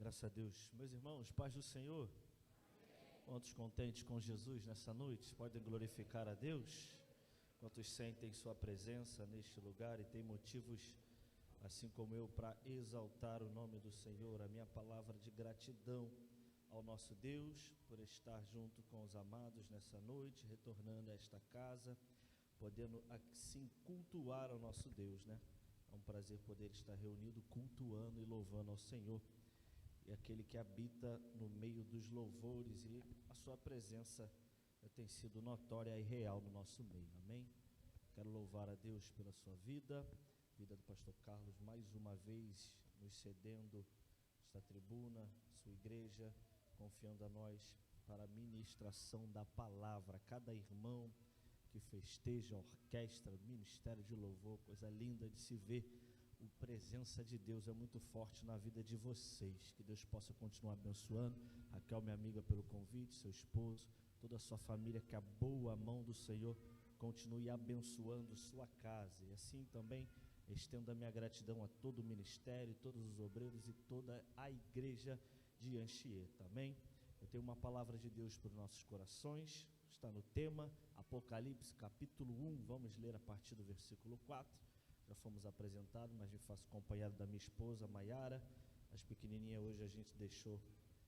Graças a Deus. Meus irmãos, paz do Senhor. Quantos contentes com Jesus nessa noite? Podem glorificar a Deus? Quantos sentem sua presença neste lugar e têm motivos, assim como eu, para exaltar o nome do Senhor? A minha palavra de gratidão ao nosso Deus por estar junto com os amados nessa noite, retornando a esta casa, podendo assim cultuar ao nosso Deus, né? É um prazer poder estar reunido, cultuando e louvando ao Senhor. E aquele que habita no meio dos louvores, e a sua presença tem sido notória e real no nosso meio, amém? Quero louvar a Deus pela sua vida do pastor Carlos, mais uma vez nos cedendo esta tribuna, sua igreja, confiando a nós para a ministração da palavra. Cada irmão que festeja a orquestra, ministério de louvor, coisa linda de se ver. A presença de Deus é muito forte na vida de vocês. Que Deus possa continuar abençoando. Raquel, minha amiga, pelo convite, seu esposo, toda a sua família, que a boa mão do Senhor continue abençoando sua casa. E assim também estendo a minha gratidão a todo o ministério, todos os obreiros e toda a igreja de Anchieta. Amém? Eu tenho uma palavra de Deus para os nossos corações. Está no tema Apocalipse capítulo 1. Vamos ler a partir do versículo 4. Já fomos apresentados, mas eu faço acompanhado da minha esposa, Maiara. As pequenininhas hoje a gente deixou,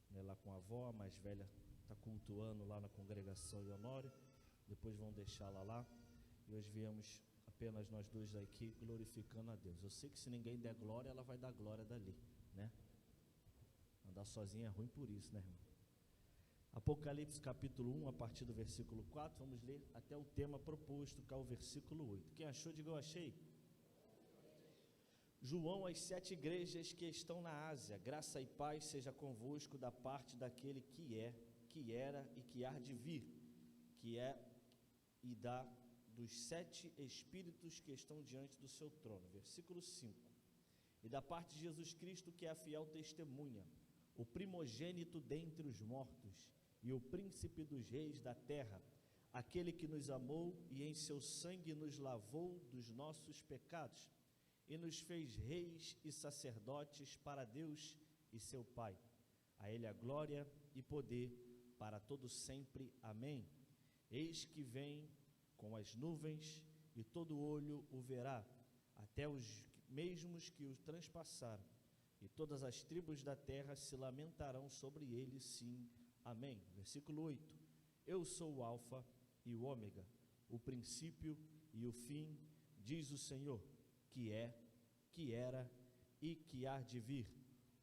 né, lá com a avó, a mais velha está cultuando lá na congregação de Honório. Depois vão deixá-la lá. E hoje viemos apenas nós dois aqui glorificando a Deus. Eu sei que se ninguém der glória, ela vai dar glória dali, né? Andar sozinha é ruim por isso, né, irmão? Apocalipse capítulo 1, a partir do versículo 4, vamos ler até o tema proposto, que é o versículo 8. Quem achou, diga eu achei. João, às 7 igrejas que estão na Ásia, graça e paz seja convosco da parte daquele que é, que era e que há de vir, que é e da dos 7 espíritos que estão diante do seu trono. Versículo 5. E da parte de Jesus Cristo, que é a fiel testemunha, o primogênito dentre os mortos e o príncipe dos reis da terra, aquele que nos amou e em seu sangue nos lavou dos nossos pecados e nos fez reis e sacerdotes para Deus e seu Pai. A ele a glória e poder para todos sempre. Amém. Eis que vem com as nuvens e todo olho o verá, até os mesmos que o transpassaram, e todas as tribos da terra se lamentarão sobre ele, sim. Amém. Versículo 8. Eu sou o alfa e o ômega, o princípio e o fim, diz o Senhor, que é, que era e que há de vir,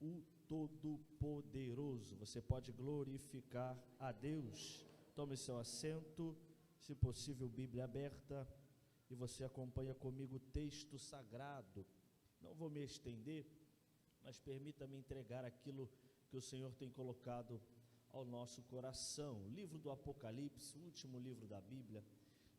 o Todo-Poderoso. Você pode glorificar a Deus. Tome seu assento, se possível, Bíblia aberta, e você acompanha comigo o texto sagrado. Não vou me estender, mas permita-me entregar aquilo que o Senhor tem colocado ao nosso coração. O livro do Apocalipse, o último livro da Bíblia,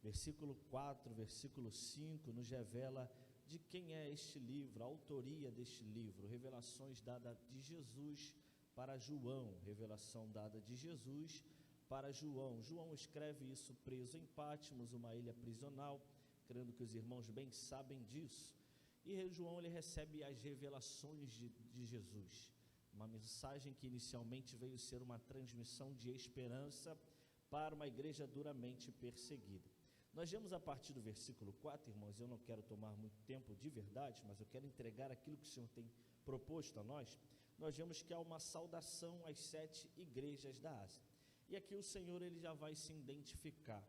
versículo 4, versículo 5, nos revela de quem é este livro, a autoria deste livro, revelações dadas de Jesus para João, revelação dada de Jesus para João. João escreve isso preso em Patmos, uma ilha prisional, crendo que os irmãos bem sabem disso. E João, ele recebe as revelações de Jesus, uma mensagem que inicialmente veio ser uma transmissão de esperança para uma igreja duramente perseguida. Nós vemos a partir do versículo 4, irmãos, eu não quero tomar muito tempo de verdade, mas eu quero entregar aquilo que o Senhor tem proposto a nós. Nós vemos que há uma saudação às 7 igrejas da Ásia. E aqui o Senhor, ele já vai se identificar,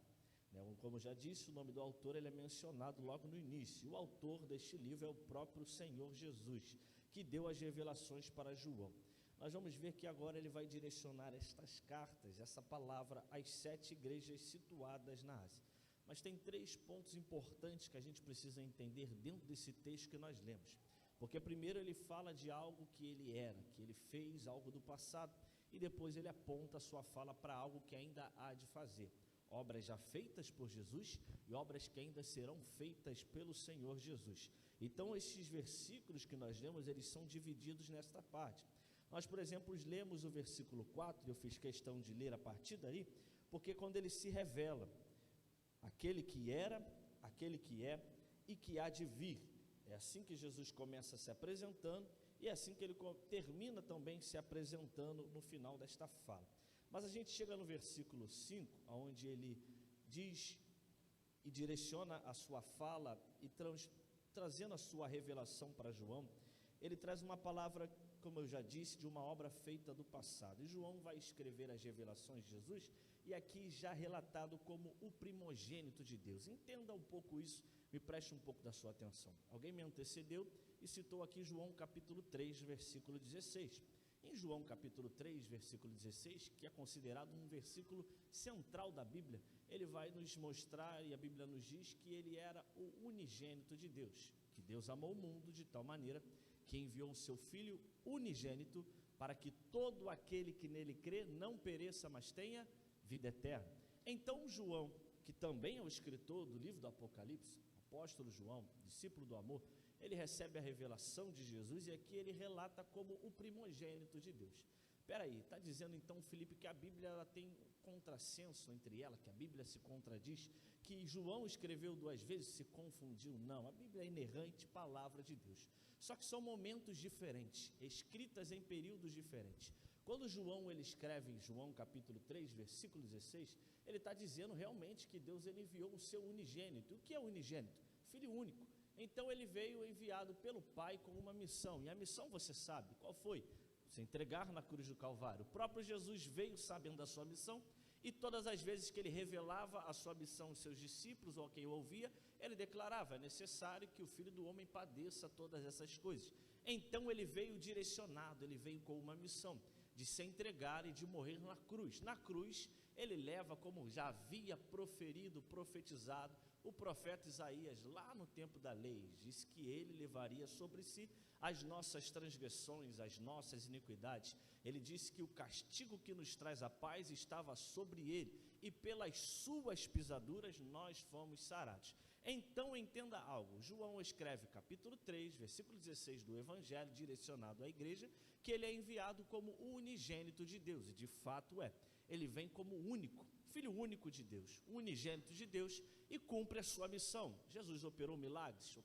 né? Como eu já disse, o nome do autor, ele é mencionado logo no início. O autor deste livro é o próprio Senhor Jesus, que deu as revelações para João. Nós vamos ver que agora ele vai direcionar estas cartas, essa palavra, às 7 igrejas situadas na Ásia. Mas tem 3 pontos importantes que a gente precisa entender dentro desse texto que nós lemos. Porque primeiro ele fala de algo que ele era, que ele fez, algo do passado, e depois ele aponta a sua fala para algo que ainda há de fazer. Obras já feitas por Jesus e obras que ainda serão feitas pelo Senhor Jesus. Então esses versículos que nós lemos, eles são divididos nesta parte. Nós, por exemplo, lemos o versículo 4, eu fiz questão de ler a partir daí, porque quando ele se revela, aquele que era, aquele que é e que há de vir. É assim que Jesus começa se apresentando e é assim que ele termina também se apresentando no final desta fala. Mas a gente chega no versículo 5, onde ele diz e direciona a sua fala e trazendo a sua revelação para João, ele traz uma palavra, como eu já disse, de uma obra feita do passado. E João vai escrever as revelações de Jesus, e aqui já relatado como o primogênito de Deus. Entenda um pouco isso, me preste um pouco da sua atenção. Alguém me antecedeu e citou aqui João capítulo 3, versículo 16. Em João capítulo 3, versículo 16, que é considerado um versículo central da Bíblia, ele vai nos mostrar, e a Bíblia nos diz, que ele era o unigênito de Deus, que Deus amou o mundo de tal maneira que enviou o seu Filho unigênito para que todo aquele que nele crê não pereça, mas tenha vida eterna. Então João, que também é o escritor do livro do Apocalipse, apóstolo João, discípulo do amor, ele recebe a revelação de Jesus e aqui ele relata como o primogênito de Deus. Espera aí, está dizendo então, Felipe, que a Bíblia ela tem contrassenso entre ela, que a Bíblia se contradiz, que João escreveu 2 vezes, se confundiu? Não, a Bíblia é inerrante, palavra de Deus. Só que são momentos diferentes, escritas em períodos diferentes. Quando João ele escreve em João capítulo 3, versículo 16, ele está dizendo realmente que Deus ele enviou o seu unigênito. O que é unigênito? Filho único. Então ele veio enviado pelo Pai com uma missão, e a missão você sabe, qual foi? Se entregar na cruz do Calvário. O próprio Jesus veio sabendo da sua missão, e todas as vezes que ele revelava a sua missão aos seus discípulos, ou a quem o ouvia, ele declarava, é necessário que o Filho do Homem padeça todas essas coisas. Então ele veio direcionado, ele veio com uma missão, de se entregar e de morrer na cruz. Na cruz, ele leva, como já havia profetizado, o profeta Isaías, lá no tempo da lei, disse que ele levaria sobre si as nossas transgressões, as nossas iniquidades. Ele disse que o castigo que nos traz a paz estava sobre ele, e pelas suas pisaduras nós fomos sarados. Então entenda algo, João escreve capítulo 3, versículo 16 do Evangelho, direcionado à igreja, que ele é enviado como o unigênito de Deus, e de fato é, ele vem como único, Filho único de Deus, unigênito de Deus, e cumpre a sua missão. Jesus operou milagres,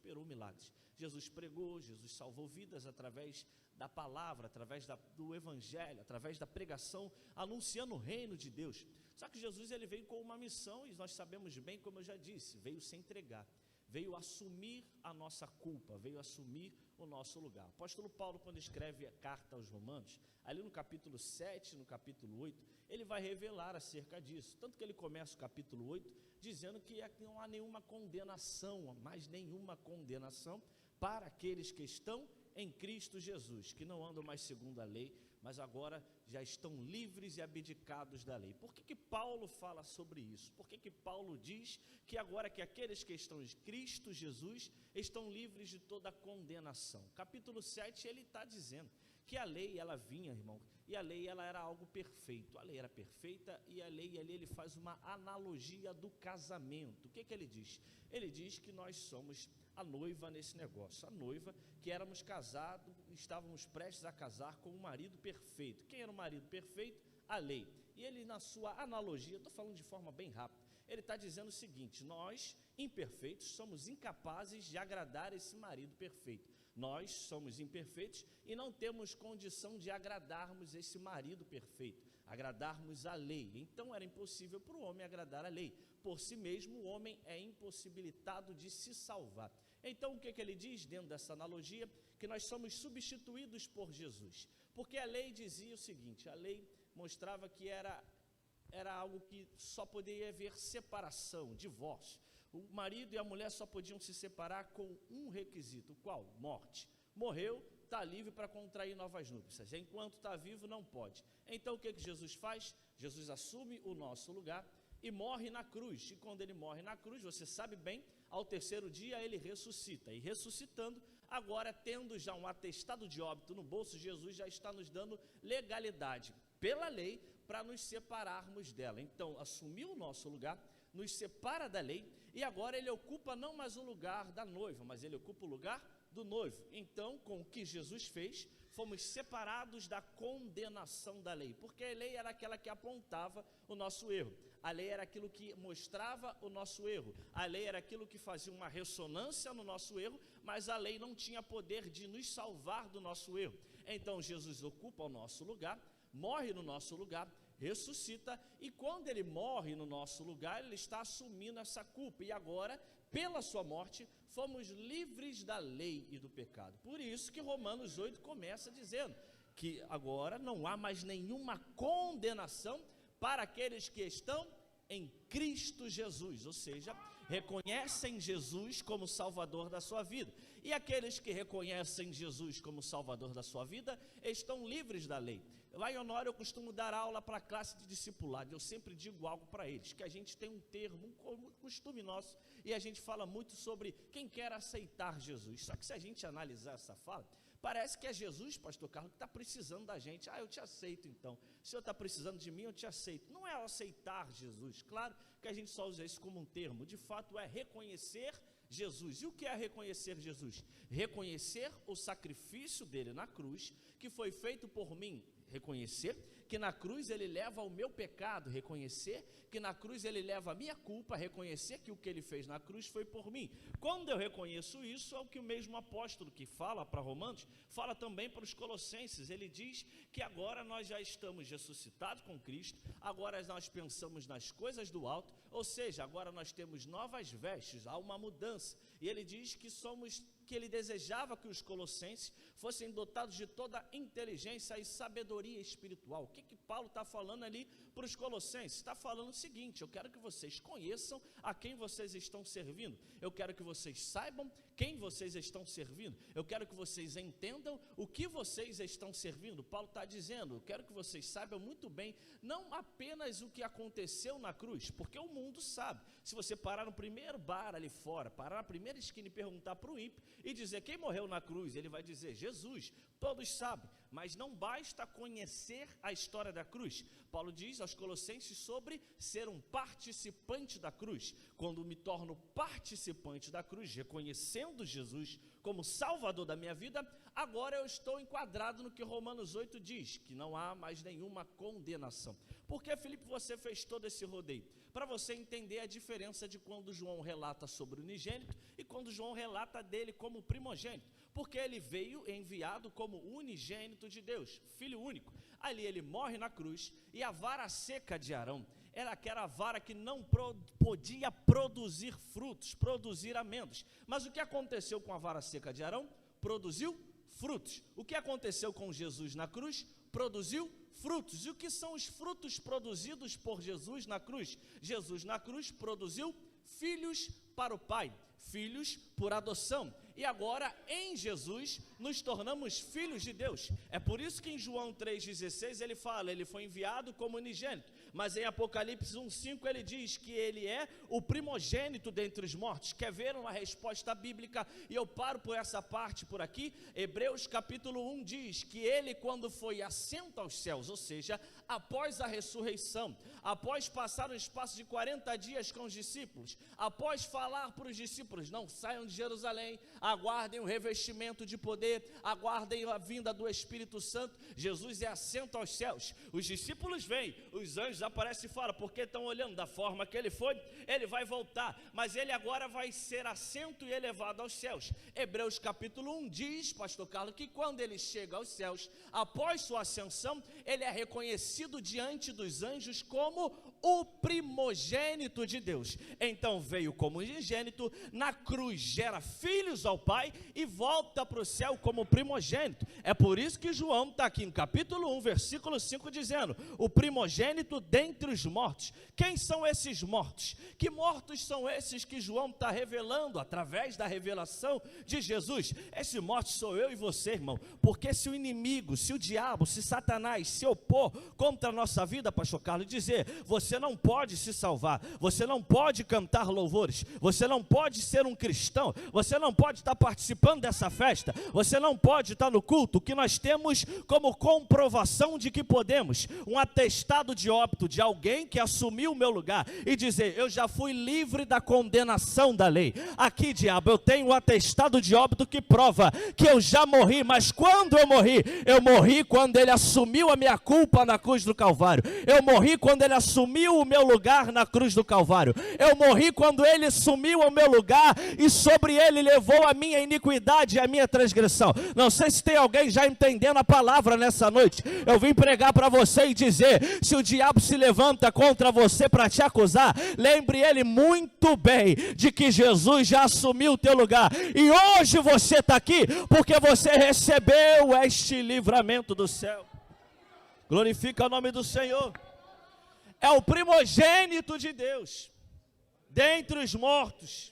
Jesus pregou, Jesus salvou vidas através da palavra, através do Evangelho, através da pregação, anunciando o reino de Deus. Só que Jesus ele veio com uma missão, e nós sabemos bem, como eu já disse, veio se entregar, veio assumir a nossa culpa, veio assumir o nosso lugar. O apóstolo Paulo, quando escreve a carta aos Romanos, ali no capítulo 7, no capítulo 8, ele vai revelar acerca disso, tanto que ele começa o capítulo 8, dizendo que não há nenhuma condenação, mais nenhuma condenação, para aqueles que estão em Cristo Jesus, que não andam mais segundo a lei, mas agora já estão livres e abdicados da lei. Por que Paulo fala sobre isso? Por que Paulo diz que agora que aqueles que estão em Cristo Jesus estão livres de toda condenação? Capítulo 7, ele está dizendo que a lei, ela vinha, irmão, e a lei, ela era algo perfeito. A lei era perfeita, e a lei, ali ele faz uma analogia do casamento. O que ele diz? Ele diz que nós somos a noiva nesse negócio, a noiva que éramos casados, estávamos prestes a casar com um marido perfeito. Quem era o marido perfeito? A lei. E ele, na sua analogia, estou falando de forma bem rápida, ele está dizendo o seguinte: nós, imperfeitos, somos incapazes de agradar esse marido perfeito. Nós somos imperfeitos e não temos condição de agradarmos esse marido perfeito, agradarmos a lei. Então era impossível para o homem agradar a lei. Por si mesmo, o homem é impossibilitado de se salvar. Então o que ele diz dentro dessa analogia? Que nós somos substituídos por Jesus. Porque a lei dizia o seguinte, a lei mostrava que era algo que só poderia haver separação, divórcio. O marido e a mulher só podiam se separar com um requisito, qual? Morte. Morreu, está livre para contrair novas núpcias. Enquanto está vivo, não pode. Então o que Jesus faz? Jesus assume o nosso lugar e morre na cruz. E quando ele morre na cruz, você sabe bem, ao terceiro dia ele ressuscita. E ressuscitando, agora tendo já um atestado de óbito no bolso, Jesus já está nos dando legalidade pela lei para nos separarmos dela. Então assumiu o nosso lugar, nos separa da lei, e agora ele ocupa não mais o lugar da noiva, mas ele ocupa o lugar do noivo. Então, com o que Jesus fez, fomos separados da condenação da lei, porque a lei era aquela que apontava o nosso erro, a lei era aquilo que mostrava o nosso erro, a lei era aquilo que fazia uma ressonância no nosso erro, mas a lei não tinha poder de nos salvar do nosso erro. Então Jesus ocupa o nosso lugar, morre no nosso lugar, ressuscita, e quando ele morre no nosso lugar, ele está assumindo essa culpa, e agora, pela sua morte, fomos livres da lei e do pecado. Por isso que Romanos 8 começa dizendo que agora não há mais nenhuma condenação para aqueles que estão em Cristo Jesus, ou seja, reconhecem Jesus como Salvador da sua vida. E aqueles que reconhecem Jesus como Salvador da sua vida estão livres da lei. Lá em Honório eu costumo dar aula para a classe de discipulado, eu sempre digo algo para eles, que a gente tem um termo, um costume nosso, e a gente fala muito sobre quem quer aceitar Jesus. Só que se a gente analisar essa fala, parece que é Jesus, pastor Carlos, que está precisando da gente. Eu te aceito então, o senhor está precisando de mim, eu te aceito. Não é aceitar Jesus, claro que a gente só usa isso como um termo, de fato é reconhecer Jesus. E o que é reconhecer Jesus? Reconhecer o sacrifício dele na cruz, que foi feito por mim. Reconhecer que na cruz ele leva o meu pecado, reconhecer que na cruz ele leva a minha culpa, reconhecer que o que ele fez na cruz foi por mim. Quando eu reconheço isso, é o que o mesmo apóstolo que fala para Romanos, fala também para os Colossenses. Ele diz que agora nós já estamos ressuscitados com Cristo, agora nós pensamos nas coisas do alto, ou seja, agora nós temos novas vestes, há uma mudança. E ele diz que ele desejava que os colossenses fossem dotados de toda inteligência e sabedoria espiritual. O que Paulo está falando ali para os colossenses? Está falando o seguinte: eu quero que vocês conheçam a quem vocês estão servindo, eu quero que vocês saibam quem vocês estão servindo, eu quero que vocês entendam o que vocês estão servindo. Paulo está dizendo, eu quero que vocês saibam muito bem, não apenas o que aconteceu na cruz, porque o mundo sabe. Se você parar no primeiro bar ali fora, parar na primeira esquina e perguntar para o ímpio e dizer quem morreu na cruz, ele vai dizer Jesus, todos sabem, mas não basta conhecer a história da cruz. Paulo diz aos Colossenses sobre ser um participante da cruz. Quando me torno participante da cruz, reconhecendo Jesus como Salvador da minha vida, agora eu estou enquadrado no que Romanos 8 diz, que não há mais nenhuma condenação. Por que, Felipe, você fez todo esse rodeio? Para você entender a diferença de quando João relata sobre o unigênito e quando João relata dele como primogênito, porque ele veio enviado como unigênito de Deus, filho único. Ali ele morre na cruz, e a vara seca de Arão era aquela vara que não podia produzir frutos, produzir amêndoas. Mas o que aconteceu com a vara seca de Arão? Produziu frutos. O que aconteceu com Jesus na cruz? Produziu frutos. E o que são os frutos produzidos por Jesus na cruz? Jesus na cruz produziu filhos para o Pai, filhos por adoção. E agora em Jesus nos tornamos filhos de Deus. É por isso que em João 3,16 ele fala, ele foi enviado como unigênito. Mas em Apocalipse 1,5 ele diz que ele é o primogênito dentre os mortos. Quer ver uma resposta bíblica? E eu paro por essa parte por aqui. Hebreus capítulo 1 diz que ele, quando foi assento aos céus, ou seja, após a ressurreição, após passar um espaço de 40 dias com os discípulos, após falar para os discípulos, não saiam de Jerusalém, aguardem o revestimento de poder, aguardem a vinda do Espírito Santo. Jesus é assento aos céus, os discípulos vêm, os anjos aparecem e falam, porque estão olhando da forma que ele foi, ele vai voltar, mas ele agora vai ser assento e elevado aos céus. Hebreus capítulo 1 diz, pastor Carlos, que quando ele chega aos céus, após sua ascensão, ele é reconhecido diante dos anjos como o primogênito de Deus. Então veio como unigênito, na cruz gera filhos ao Pai e volta para o céu como primogênito. É por isso que João está aqui no capítulo 1, versículo 5, dizendo, o primogênito dentre os mortos. Quem são esses mortos? Que mortos são esses que João está revelando através da revelação de Jesus? Esse morto sou eu e você, irmão, porque se o inimigo, se o diabo, se Satanás se opor contra a nossa vida, pastor Carlos, dizer, você você não pode se salvar, você não pode cantar louvores, você não pode ser um cristão, você não pode estar participando dessa festa, você não pode estar no culto. O que nós temos como comprovação de que podemos, um atestado de óbito de alguém que assumiu o meu lugar e dizer: eu já fui livre da condenação da lei. Aqui, diabo, eu tenho um atestado de óbito que prova que eu já morri, mas quando eu morri quando ele assumiu a minha culpa na cruz do Calvário, eu morri quando ele assumiu o meu lugar na cruz do Calvário, eu morri quando ele assumiu o meu lugar e sobre ele levou a minha iniquidade e a minha transgressão. Não sei se tem alguém já entendendo a palavra nessa noite. Eu vim pregar para você e dizer: se o diabo se levanta contra você para te acusar, lembre ele muito bem de que Jesus já assumiu o teu lugar, e hoje você está aqui porque você recebeu este livramento do céu. Glorifica o nome do Senhor. É o primogênito de Deus dentre os mortos,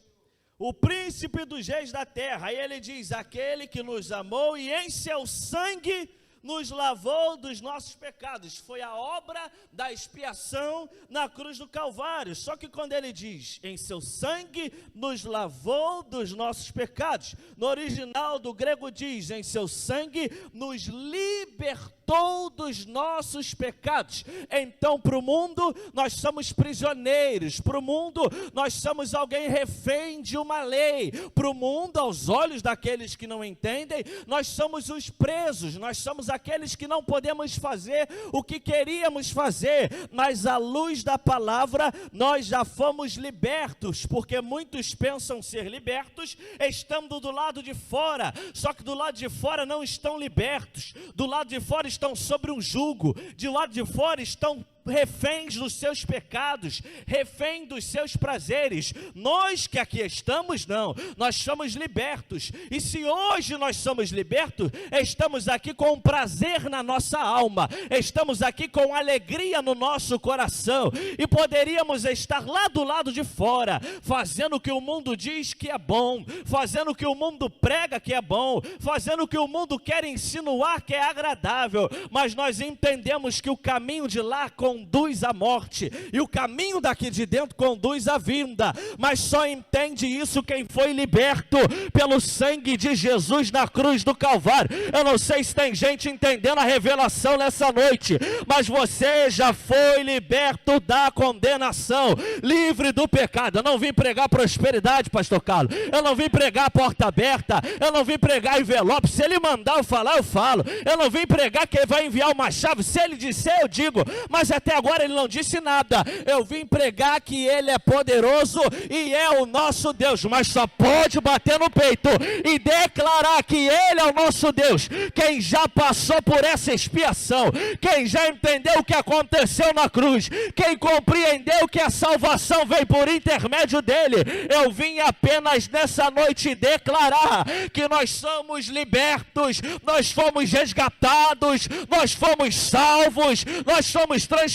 o príncipe dos reis da terra. Aí ele diz: aquele que nos amou e em seu sangue nos lavou dos nossos pecados. Foi a obra da expiação na cruz do Calvário. Só que quando ele diz em seu sangue nos lavou dos nossos pecados, no original do grego diz: em seu sangue nos libertou dos nossos pecados. Então para o mundo nós somos prisioneiros, para o mundo nós somos alguém refém de uma lei, para o mundo, aos olhos daqueles que não entendem, nós somos os presos, nós somos aqueles que não podemos fazer o que queríamos fazer, mas à luz da palavra nós já fomos libertos, porque muitos pensam ser libertos estando do lado de fora, só que do lado de fora não estão libertos, do lado de fora estão sobre um jugo, de lado de fora estão reféns dos seus pecados, refém dos seus prazeres. Nós que aqui estamos, não, nós somos libertos, e se hoje nós somos libertos, estamos aqui com prazer na nossa alma, estamos aqui com alegria no nosso coração, e poderíamos estar lá do lado de fora, fazendo o que o mundo diz que é bom, fazendo o que o mundo prega que é bom, fazendo o que o mundo quer insinuar que é agradável, mas nós entendemos que o caminho de lá conduz à morte, e o caminho daqui de dentro conduz à vinda, mas só entende isso quem foi liberto pelo sangue de Jesus na cruz do Calvário. Eu não sei se tem gente entendendo a revelação nessa noite, mas você já foi liberto da condenação, livre do pecado. Eu não vim pregar prosperidade, pastor Carlos, eu não vim pregar porta aberta, eu não vim pregar envelope, se ele mandar eu falar, eu falo, eu não vim pregar que ele vai enviar uma chave, se ele disser eu digo, mas até agora ele não disse nada. Eu vim pregar que ele é poderoso e é o nosso Deus, mas só pode bater no peito e declarar que ele é o nosso Deus quem já passou por essa expiação, quem já entendeu o que aconteceu na cruz, quem compreendeu que a salvação veio por intermédio dele. Eu vim apenas nessa noite declarar que nós somos libertos, nós fomos resgatados, nós fomos salvos, nós somos transformados.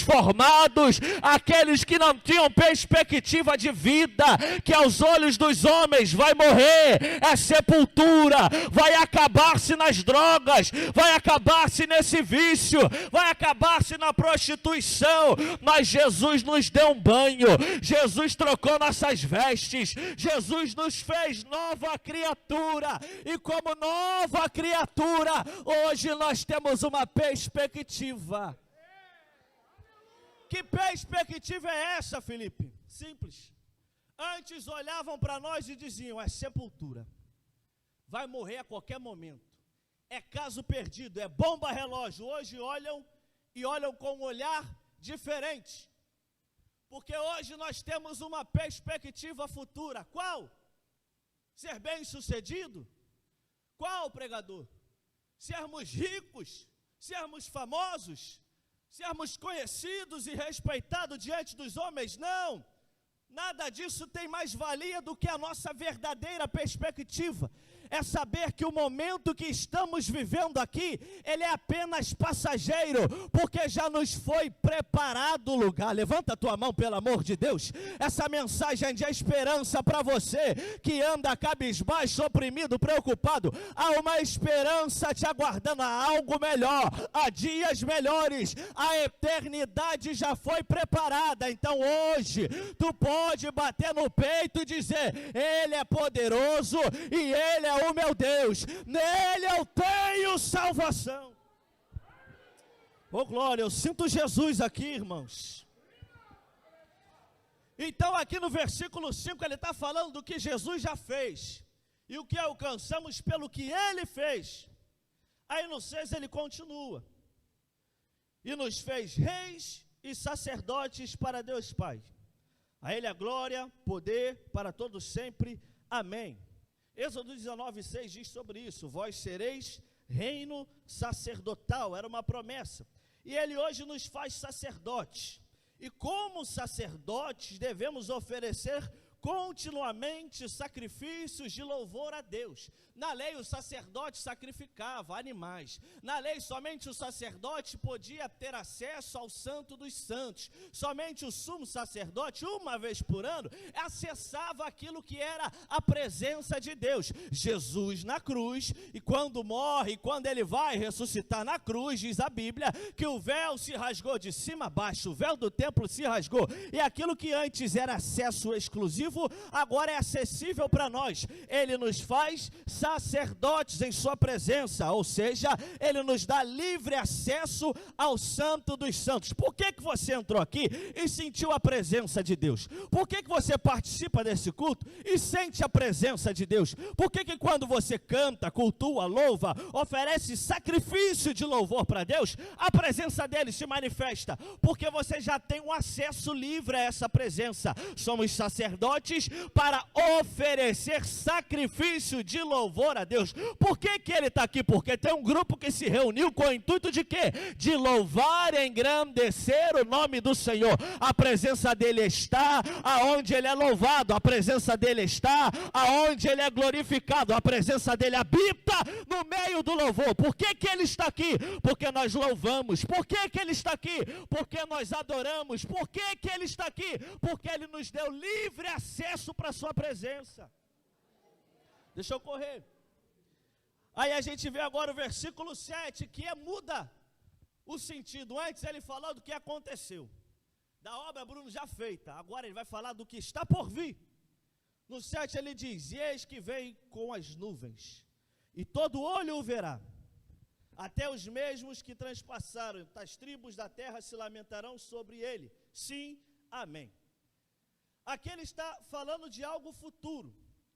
Aqueles que não tinham perspectiva de vida, que aos olhos dos homens vai morrer, é sepultura, vai acabar-se nas drogas, vai acabar-se nesse vício, vai acabar-se na prostituição, mas Jesus nos deu um banho, Jesus trocou nossas vestes, Jesus nos fez nova criatura, e como nova criatura, hoje nós temos uma perspectiva. Que perspectiva é essa, Felipe? Simples. Antes olhavam para nós e diziam: é sepultura, vai morrer a qualquer momento, é caso perdido, é bomba relógio. Hoje olham e olham com um olhar diferente, porque hoje nós temos uma perspectiva futura. Qual? Ser bem-sucedido? Qual, pregador? Sermos ricos, sermos famosos, sermos conhecidos e respeitados diante dos homens? Não, nada disso tem mais valia do que a nossa verdadeira perspectiva. é saber que o momento que estamos vivendo aqui, ele é apenas passageiro, porque já nos foi preparado o lugar. Levanta a tua mão, pelo amor de Deus. Essa mensagem é de esperança para você que anda cabisbaixo, oprimido, preocupado. Há uma esperança te aguardando, há algo melhor, há dias melhores, a eternidade já foi preparada. Então hoje tu pode bater no peito e dizer: Ele é poderoso e Ele é o meu Deus, nele eu tenho salvação. Oh glória, eu sinto Jesus aqui, irmãos. Então aqui no versículo 5 ele está falando do que Jesus já fez e o que alcançamos pelo que Ele fez. Aí no 6 ele continua: e nos fez reis e sacerdotes para Deus Pai. A Ele a glória, poder para todos sempre. Amém. Êxodo 19:6 diz sobre isso: vós sereis reino sacerdotal. Era uma promessa. E Ele hoje nos faz sacerdotes. E como sacerdotes devemos oferecer continuamente sacrifícios de louvor a Deus. Na lei o sacerdote sacrificava animais. Na lei somente o sacerdote podia ter acesso ao Santo dos Santos. Somente o sumo sacerdote, uma vez por ano, acessava aquilo que era a presença de Deus. Jesus na cruz, e quando morre, quando ele vai ressuscitar na cruz, diz a Bíblia que o véu se rasgou de cima a baixo, o véu do templo se rasgou, e aquilo que antes era acesso exclusivo, agora é acessível para nós. Ele nos faz sacerdotes em sua presença, ou seja, Ele nos dá livre acesso ao Santo dos Santos. Por que você entrou aqui e sentiu a presença de Deus? Por que você participa desse culto e sente a presença de Deus? Por que quando você canta, cultua, louva, oferece sacrifício de louvor para Deus, a presença dele se manifesta? Porque você já tem um acesso livre a essa presença. Somos sacerdotes para oferecer sacrifício de louvor a Deus. Por que ele está aqui? Porque tem um grupo que se reuniu com o intuito de quê? De louvar e engrandecer o nome do Senhor. A presença dele está aonde ele é louvado, a presença dele está aonde ele é glorificado, a presença dele habita no meio do louvor. Por que ele está aqui? Porque nós louvamos. Por que ele está aqui? Porque nós adoramos. Por que ele está aqui? Porque ele nos deu livre acesso para a sua presença. Deixa eu correr. Aí a gente vê agora o versículo 7, que muda o sentido. Antes ele falou do que aconteceu, da obra, Bruno, já feita. Agora ele vai falar do que está por vir. No 7 ele diz: e eis que vem com as nuvens, e todo olho o verá, até os mesmos que transpassaram das tribos da terra se lamentarão sobre ele. Sim, amém. Aqui ele está falando de algo futuro.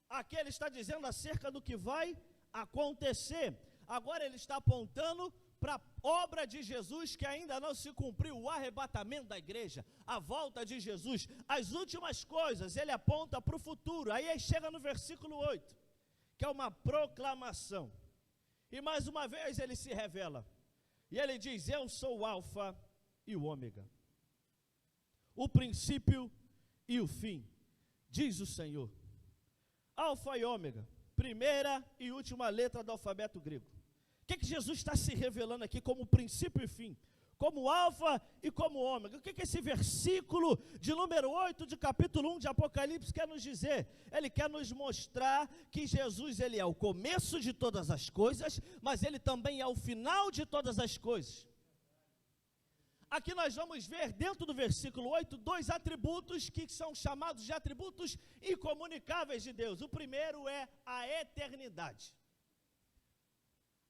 Aqui ele está dizendo acerca do que vai acontecer. Agora ele está apontando para a obra de Jesus que ainda não se cumpriu, o arrebatamento da igreja, a volta de Jesus, as últimas coisas. Ele aponta para o futuro. Aí chega no versículo 8, que é uma proclamação. E mais uma vez ele se revela. E ele diz: eu sou o alfa e o ômega, o princípio e o fim, diz o Senhor. Alfa e ômega, primeira e última letra do alfabeto grego. O que Jesus está se revelando aqui como princípio e fim? Como alfa e como ômega. O que esse versículo de número 8 de capítulo 1 de Apocalipse quer nos dizer? Ele quer nos mostrar que Jesus, ele é o começo de todas as coisas, mas ele também é o final de todas as coisas. Aqui nós vamos ver dentro do versículo 8, dois atributos que são chamados de atributos incomunicáveis de Deus. O primeiro é a eternidade.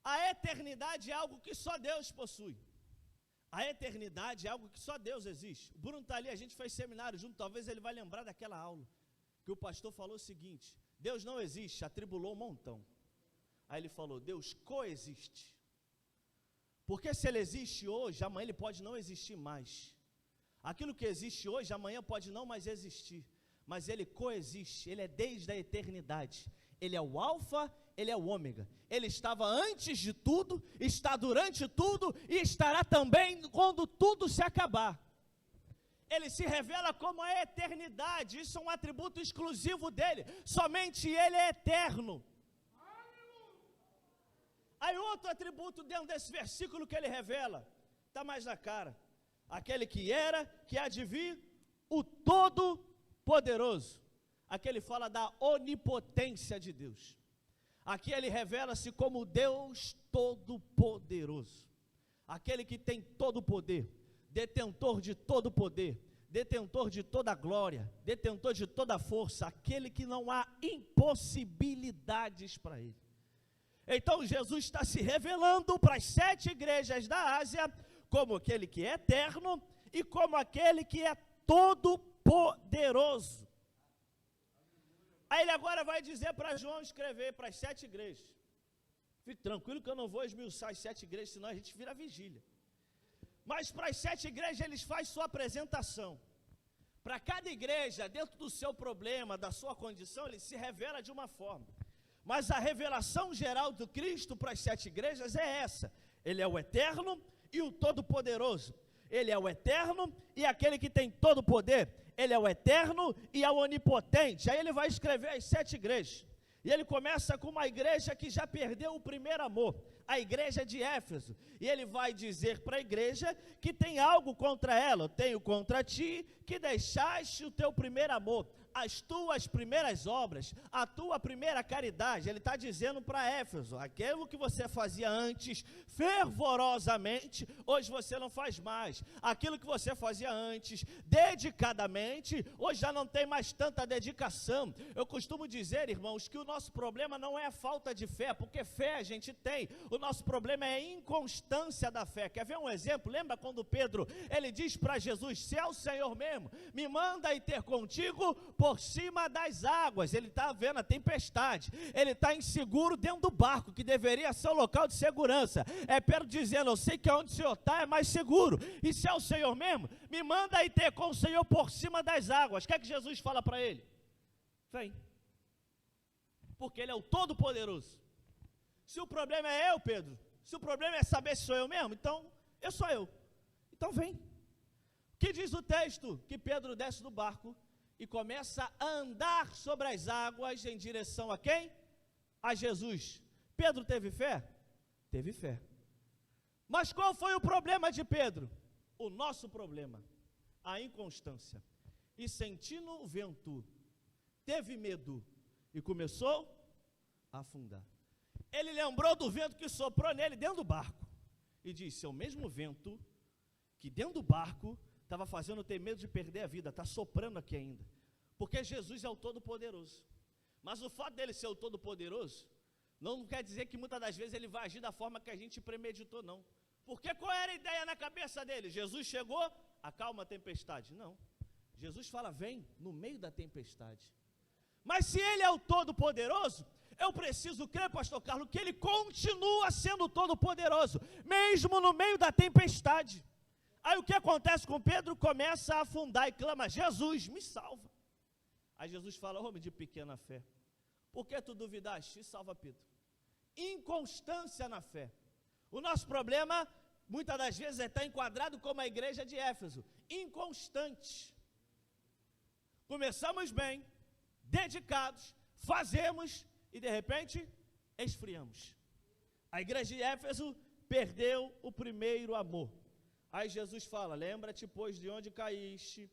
A eternidade é algo que só Deus possui. A eternidade é algo que só Deus existe. O Bruno está ali, a gente fez seminário junto, talvez ele vai lembrar daquela aula, que o pastor falou o seguinte: Deus não existe, atribulou um montão. Aí ele falou: Deus coexiste. Porque se ele existe hoje, amanhã ele pode não existir mais. Aquilo que existe hoje, amanhã pode não mais existir. Mas ele coexiste, ele é desde a eternidade. Ele é o alfa, ele é o ômega. Ele estava antes de tudo, está durante tudo e estará também quando tudo se acabar. Ele se revela como a eternidade, isso é um atributo exclusivo dele. Somente ele é eterno. Aí outro atributo dentro desse versículo que ele revela, está mais na cara. Aquele que era, que há de vir, o Todo-Poderoso. Aqui ele fala da onipotência de Deus. Aqui ele revela-se como Deus Todo-Poderoso. Aquele que tem todo o poder, detentor de todo o poder, detentor de toda a glória, detentor de toda a força, aquele que não há impossibilidades para ele. Então Jesus está se revelando para as 7 igrejas da Ásia como aquele que é eterno e como aquele que é todo-poderoso. Aí ele agora vai dizer para João escrever para as 7 igrejas. Fique tranquilo que eu não vou esmiuçar as 7 igrejas, senão a gente vira vigília. Mas para as 7 igrejas eles fazem sua apresentação. Para cada igreja, dentro do seu problema, da sua condição, ele se revela de uma forma. Mas a revelação geral do Cristo para as 7 igrejas é essa. Ele é o eterno e o todo-poderoso. Ele é o eterno e aquele que tem todo o poder. Ele é o eterno e é o onipotente. Aí ele vai escrever as 7 igrejas. E ele começa com uma igreja que já perdeu o primeiro amor, a igreja de Éfeso. E ele vai dizer para a igreja que tem algo contra ela. Eu tenho contra ti que deixaste o teu primeiro amor, as tuas primeiras obras, a tua primeira caridade. Ele está dizendo para Éfeso, aquilo que você fazia antes fervorosamente, hoje você não faz mais. Aquilo que você fazia antes dedicadamente, hoje já não tem mais tanta dedicação. Eu costumo dizer, irmãos, que o nosso problema não é a falta de fé, porque fé a gente tem. O nosso problema é a inconstância da fé. Quer ver um exemplo? Lembra quando Pedro, ele diz para Jesus, se é o Senhor mesmo, me manda ir ter contigo por cima das águas. Ele está vendo a tempestade, ele está inseguro dentro do barco, que deveria ser o local de segurança. É Pedro dizendo, eu sei que onde o Senhor está é mais seguro, e se é o Senhor mesmo, me manda ir ter com o Senhor por cima das águas. O que é que Jesus fala para ele? Vem, porque ele é o Todo-Poderoso. Se o problema é eu, Pedro, se o problema é saber se sou eu mesmo, então eu sou eu, então vem. O que diz o texto? Que Pedro desce do barco e começa a andar sobre as águas em direção a quem? A Jesus. Pedro teve fé? Teve fé. Mas qual foi o problema de Pedro? O nosso problema, a inconstância. E sentindo o vento, teve medo e começou a afundar. Ele lembrou do vento que soprou nele dentro do barco e disse, é o mesmo vento que dentro do barco estava fazendo ter medo de perder a vida, está soprando aqui ainda, porque Jesus é o Todo-Poderoso. Mas o fato dele ser o Todo-Poderoso não quer dizer que muitas das vezes ele vai agir da forma que a gente premeditou, não. Porque qual era a ideia na cabeça dele? Jesus chegou, acalma a tempestade. Não, Jesus fala, vem no meio da tempestade. Mas se ele é o Todo-Poderoso, eu preciso crer, pastor Carlos, que ele continua sendo Todo-Poderoso, mesmo no meio da tempestade. Aí o que acontece com Pedro? Começa a afundar e clama, Jesus, me salva. Aí Jesus fala, homem de pequena fé, por que tu duvidaste? Salva Pedro. Inconstância na fé. O nosso problema, muitas das vezes, é estar enquadrado como a igreja de Éfeso, inconstante. Começamos bem, dedicados, fazemos e de repente esfriamos. A igreja de Éfeso perdeu o primeiro amor. Aí Jesus fala, lembra-te pois de onde caíste,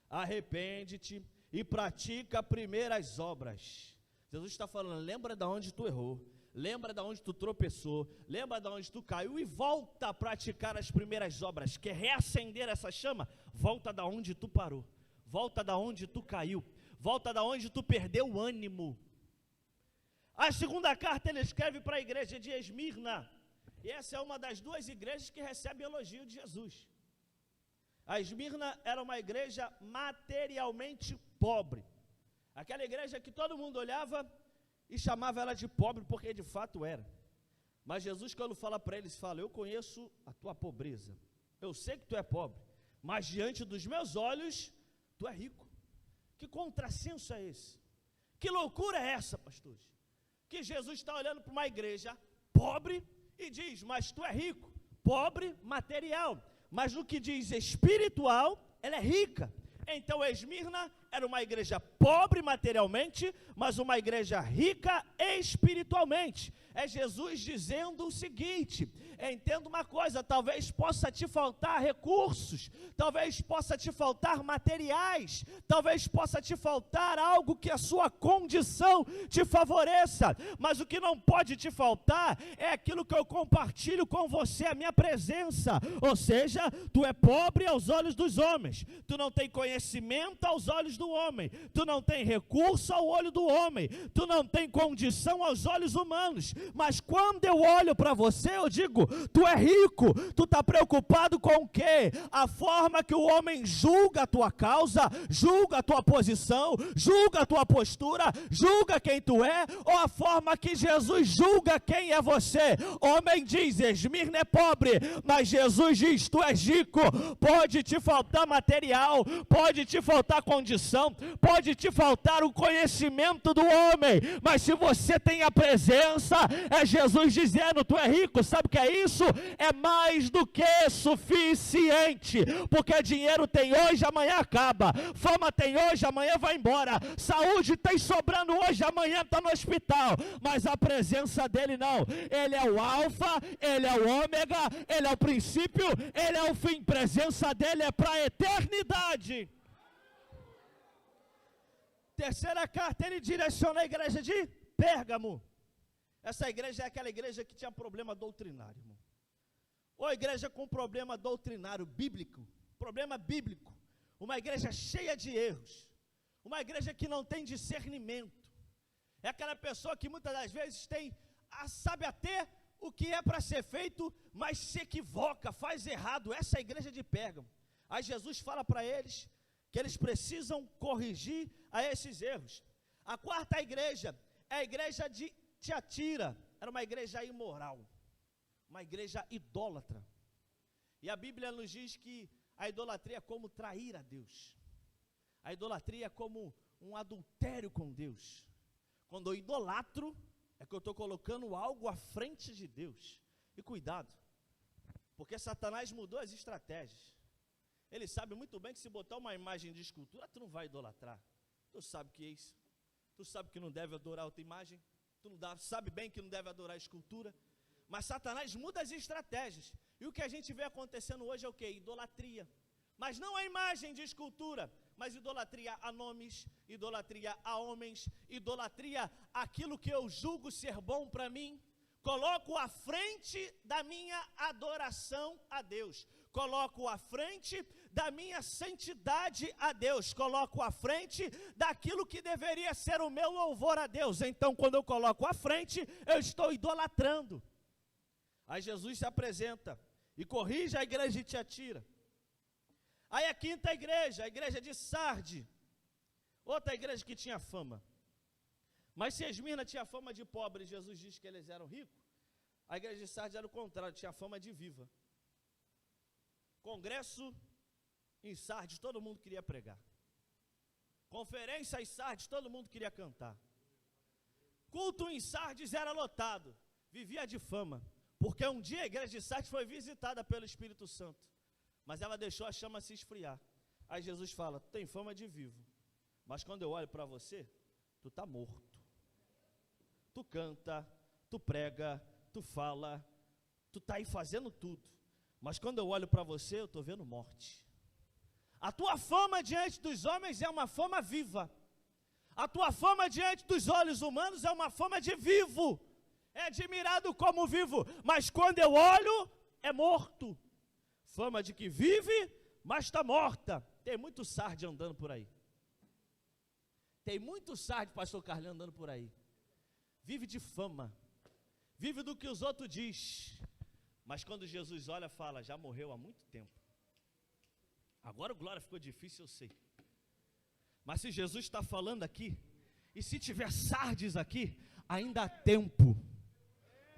arrepende-te e pratica primeiras obras. Jesus está falando, lembra de onde tu errou, lembra de onde tu tropeçou, lembra de onde tu caiu e volta a praticar as primeiras obras. Quer reacender essa chama? Volta da onde tu parou, volta da onde tu caiu, volta da onde tu perdeu o ânimo. A segunda carta ele escreve para a igreja de Esmirna, e essa é uma das 2 igrejas que recebe elogio de Jesus. A Esmirna era uma igreja materialmente pobre, aquela igreja que todo mundo olhava e chamava ela de pobre, porque de fato era. Mas Jesus, quando fala para eles, fala, eu conheço a tua pobreza, eu sei que tu é pobre, mas diante dos meus olhos, tu é rico. Que contrassenso é esse? Que loucura é essa, pastores? Que Jesus está olhando para uma igreja pobre e diz, mas tu é rico, pobre material, mas no que diz espiritual, ela é rica. Então Esmirna era uma igreja pobre materialmente, mas uma igreja rica espiritualmente. É Jesus dizendo o seguinte: entenda uma coisa, talvez possa te faltar recursos, talvez possa te faltar materiais, talvez possa te faltar algo que a sua condição te favoreça, mas o que não pode te faltar é aquilo que eu compartilho com você, a minha presença. Ou seja, tu é pobre aos olhos dos homens, tu não tem conhecimento aos olhos do homem, tu não tem recurso ao olho do homem, tu não tem condição aos olhos humanos, mas quando eu olho para você, eu digo: tu é rico. Tu está preocupado com o quê? A forma que o homem julga a tua causa, julga a tua posição, julga a tua postura, julga quem tu é, ou a forma que Jesus julga quem é você? Homem diz: Esmirna é pobre, mas Jesus diz: tu és rico. Pode te faltar material, pode te faltar condição, pode te faltar o conhecimento do homem, mas se você tem a presença, é Jesus dizendo: tu é rico. Sabe o que é isso? É mais do que suficiente, porque dinheiro tem hoje, amanhã acaba, fama tem hoje, amanhã vai embora, saúde tem sobrando hoje, amanhã está no hospital, mas a presença dele não. Ele é o alfa, ele é o ômega, ele é o princípio, ele é o fim. Presença dele é para a eternidade. Terceira carta, ele direciona a igreja de Pérgamo. Essa igreja é aquela igreja que tinha problema doutrinário, irmão. Ou igreja com problema doutrinário bíblico, problema bíblico, uma igreja cheia de erros, uma igreja que não tem discernimento. É aquela pessoa que muitas das vezes sabe até o que é para ser feito, mas se equivoca, faz errado. Essa é a igreja de Pérgamo. Aí Jesus fala para eles que eles precisam corrigir a esses erros. A quarta igreja é a igreja de Tiatira. Era uma igreja imoral, uma igreja idólatra. E a Bíblia nos diz que a idolatria é como trair a Deus. A idolatria é como um adultério com Deus. Quando eu idolatro, é que eu estou colocando algo à frente de Deus. E cuidado, porque Satanás mudou as estratégias. Ele sabe muito bem que se botar uma imagem de escultura, tu não vai idolatrar. Tu sabe que é isso. Tu sabe que não deve adorar outra imagem. Tu sabe bem que não deve adorar escultura. Mas Satanás muda as estratégias. E o que a gente vê acontecendo hoje é o quê? Idolatria. Mas não a imagem de escultura, mas idolatria a nomes, idolatria a homens, idolatria aquilo que eu julgo ser bom para mim. Coloco à frente da minha adoração a Deus. Coloco à frente da minha santidade a Deus. Coloco à frente daquilo que deveria ser o meu louvor a Deus. Então, quando eu coloco à frente, eu estou idolatrando. Aí Jesus se apresenta e corrige a igreja de Tiatira. Aí a quinta igreja, a igreja de Sarde, outra igreja que tinha fama. Mas se Esmirna tinha fama de pobre, Jesus diz que eles eram ricos, a igreja de Sarde era o contrário, tinha fama de viva. Congresso em Sardes, todo mundo queria pregar. Conferência em Sardes, todo mundo queria cantar. Culto em Sardes era lotado, vivia de fama, porque um dia a igreja de Sardes foi visitada pelo Espírito Santo, mas ela deixou a chama se esfriar. Aí Jesus fala: tu tem fama de vivo, mas quando eu olho para você, tu está morto. Tu canta, tu prega, tu fala, tu está aí fazendo tudo, mas quando eu olho para você, eu estou vendo morte. A tua fama diante dos homens é uma fama viva. A tua fama diante dos olhos humanos é uma fama de vivo. É admirado como vivo, mas quando eu olho, é morto. Fama de que vive, mas está morta. Tem muito sarde andando por aí. Tem muito sarde, pastor Carlinhos, andando por aí. Vive de fama. Vive do que os outros dizem. Mas quando Jesus olha, fala: já morreu há muito tempo. Agora o glória ficou difícil, eu sei. Mas se Jesus está falando aqui, e se tiver sardes aqui, ainda há tempo.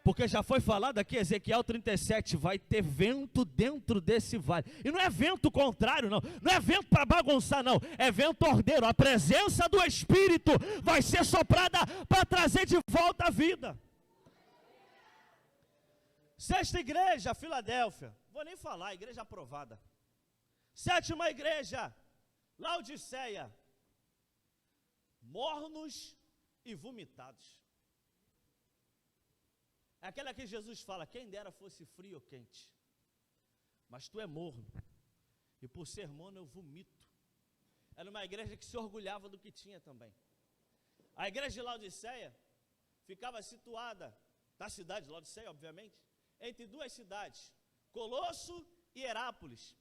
Porque já foi falado aqui, Ezequiel 37, vai ter vento dentro desse vale. E não é vento contrário, não. Não é vento para bagunçar, não. É vento ordeiro. A presença do Espírito vai ser soprada para trazer de volta a vida. Sexta igreja, Filadélfia. Vou nem falar, igreja aprovada. Sétima igreja, Laodiceia. mornos e vomitados. É aquela que Jesus fala, quem dera fosse frio ou quente, mas tu é morno, e por ser morno eu vomito. Era uma igreja que se orgulhava do que tinha também. A igreja de Laodiceia ficava situada, na cidade de Laodiceia, obviamente, entre duas cidades, Colosso e Herápolis.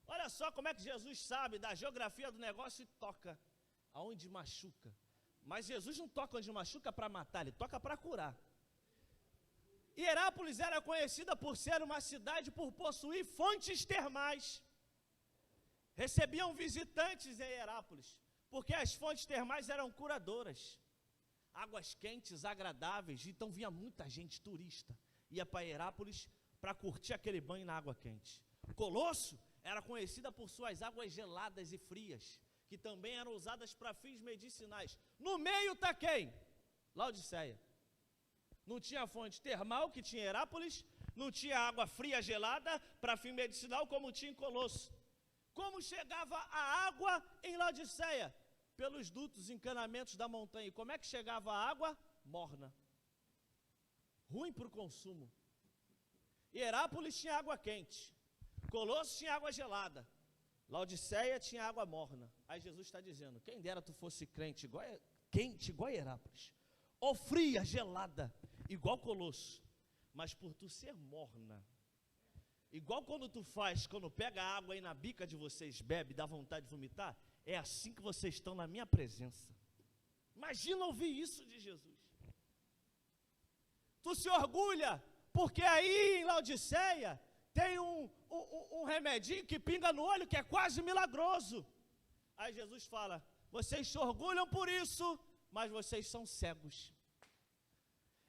Olha só como é que Jesus sabe da geografia do negócio e toca aonde machuca. Mas Jesus não toca onde machuca para matar, ele toca para curar. E Herápolis era conhecida por ser uma cidade por possuir fontes termais. Recebiam visitantes em Herápolis, porque as fontes termais eram curadoras. Águas quentes, agradáveis, então vinha muita gente turista. Ia para Herápolis para curtir aquele banho na água quente. Colosso era conhecida por suas águas geladas e frias, que também eram usadas para fins medicinais. No meio está quem? Laodiceia. Não tinha fonte termal, que tinha Herápolis, não tinha água fria gelada para fim medicinal, como tinha em Colosso. Como chegava a água em Laodiceia? Pelos dutos, encanamentos da montanha. E como é que chegava a água? Morna. Ruim para o consumo. E Herápolis tinha água quente. Colosso tinha água gelada. Laodiceia tinha água morna. Aí Jesus está dizendo, quem dera tu fosse quente igual a Herápolis, ou fria, gelada, igual Colosso, mas por tu ser morna, igual quando pega a água aí na bica de vocês, bebe, dá vontade de vomitar, é assim que vocês estão na minha presença. Imagina ouvir isso de Jesus. Tu se orgulha, porque aí em Laodiceia tem um remedinho que pinga no olho, que é quase milagroso. Aí Jesus fala, vocês se orgulham por isso, mas vocês são cegos.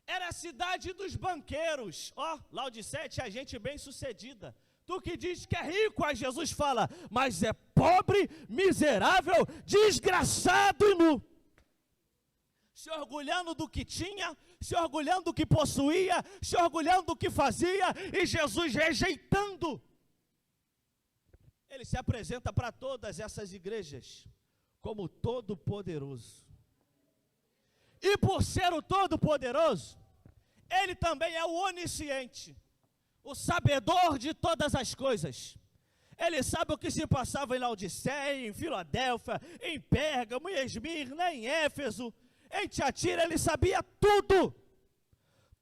Era a cidade dos banqueiros. Laodiceia tinha gente bem sucedida. Tu que diz que é rico, aí Jesus fala, mas é pobre, miserável, desgraçado e nu. Se orgulhando do que tinha, se orgulhando do que possuía, se orgulhando do que fazia, e Jesus rejeitando. Ele se apresenta para todas essas igrejas como Todo-Poderoso. E por ser o Todo-Poderoso, Ele também é o onisciente, o sabedor de todas as coisas. Ele sabe o que se passava em Laodiceia, em Filadélfia, em Pérgamo, em Esmirna, em Éfeso, em Tiatira. Ele sabia tudo,